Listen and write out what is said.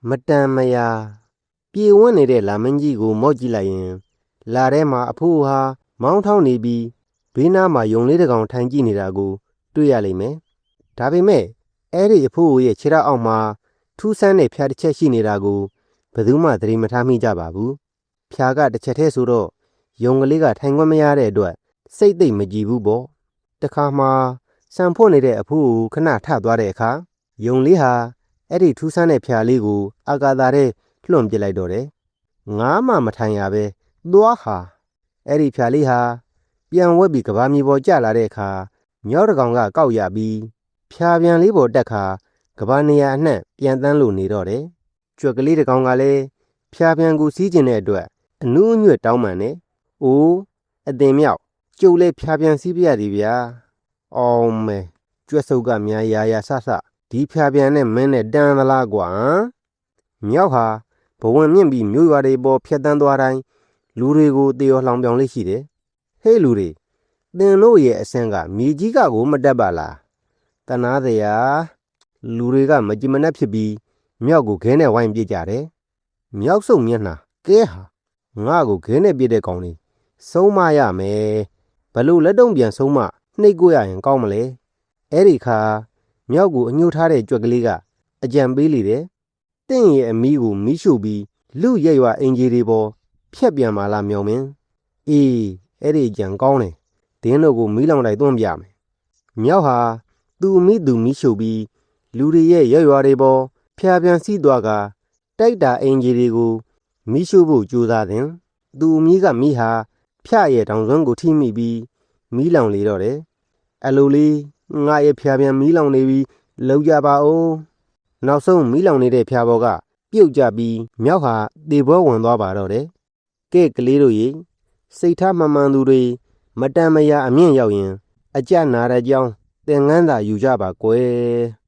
မတန်မယာပြေဝန်းနေတဲ့လာမင်းကြီးကိုမော့ကြည့်လိုက်ရင်လာထဲမှာအဖိုးဟာမောင်းထောင်းနေပြီးဘေးနားမှာယုံလေးတစ်ကောင်ထိုင်ကြည့်နေတာကိုတွေ့ရလိမ့်မယ်။ဒါပေမဲ့အဲ့ဒီအဖိုးရဲ့ခြေထောက်အောက်မှာထူးဆန်းတဲ့ဖျားတစ်ချက်ရှိနေတာကိုဘယ်သူမှသတိမထားမိကြပါဘူး။ဖျားကတစ်ချက်တည်းဆိုတော့ယုံကလေးကထိုင်ခွင့်မရတဲ့အတွက်စိတ်သိပ်မကြည်ဘူးပေါ့။တခါမှစံဖွင့်နေတဲ့အဖိုးကိုခဏထသွားတဲ့အခါယုံလေးဟာအဲ့ဒီထူးဆန်းတဲ့ဖျားလေးကိုအာကာသာထဲလွှင့်ပစ်လိုက်တော့တယ်။ငါမှမထိုင်ရပဲသွားဟာအဲ့ဒီဖျားလေးဟာပြန်ဝက်ပြီးကဘာမြေပေါ်ကျလာတဲ့အခါမြောက်တစ်ကောင်ကကောက်ရပြီးဖျားပြန်လေးပေါ်တက်ခါကဘာနေရာအနှံ့ပြန်တန်းလို့နေတော့တယ်။ကြွက်ကလေးတစ်ကောင်ကလည်းဖျားပြန်ကိုစီးကျင်တဲ့အတွက်အနူးအညွတ်တောင်းပန်တယ်။အိုးအတင်မြောက်ကျုပ်လည်းဖျားပြန်စီးပြရသည်ဗျာ။အောင်မဲကြွက်စုပ်ကများရာဆဆဒီဖျားပြန်နဲ့မင်းနဲ့တန်းသလားကွာ။မြောက်ဟာဘဝင်မြင့်ပြီးမြို့ရွာတွေပေါ်ဖြတ်တန်းသွားတိုင်းလူတွေကိုတေော်လှောင်ပြောင်လေးရှိတယ်။ဟေးလူတွေသင်တို့ရဲ့အဆင့်ကမြေကြီးကကိုမတက်ပါလား။တနာစရာလူတွေကမကြည်မနှက်ဖြစ်ပြီးမြောက်ကိုခဲနဲ့ဝိုင်းပစ်ကြတယ်။မြောက်စုံမျက်နှာကဲဟာငါ့ကိုခဲနဲ့ပစ်တဲ့ကောင်လေးဆုံးမရမယ်။ဘလို့လက်တုံးပြန်ဆုံးမနှိတ်ကိုရရင်ကောင်းမလဲ။အဲ့ဒီခါမြောက်ကိုအညှို့ထားတဲ့ကြွက်ကလေးကအကြံပေးလေတယ်။တင့်ရဲ့အမီးကိုမီးရှို့ပြီးလူရဲ့ရွာအင်ဂျီတွေပေါ်ဖြတ်ပြန်ပါလားမြောင်မင်းအေးအဲ့ဒီကြံကောင်းတယ်ဒင်းတို့ကိုမီးလောင်လိုက်သွန်းပြမယ်မြောက်ဟာသူ့မိသူမီးရှို့ပြီးလူတွေရဲ့ရွာတွေပေါ်ဖျားပြန်စီးသွားကတိုက်တာအင်ဂျီတွေကိုမီးရှို့ဖို့ကြိုးစားတယ်သူ့မိကမီးဟာဖျရဲ့တောင်စွန်းကိုထိမိပြီးမီးလောင်လေတော့တယ်အလိုလေးငါရဲ့ဖျားပြန်မီးလောင်နေပြီးလောက်ကြပါဦးနောက်ဆုံးမီးလောင်နေတဲ့ဖျားပေါ်ကပြုတ်ကြပြီးမြောက်ဟာတေပွဲဝင်သွားပါတော့တယ်။ကဲကလေးတို့ရေစိတ်ထားမှန်သူတွေမတန်မရာအမြင့်ရောက်ရင်အကြနာတဲ့ကြောင်းသင်ငန်းသာယူကြပါကွယ်။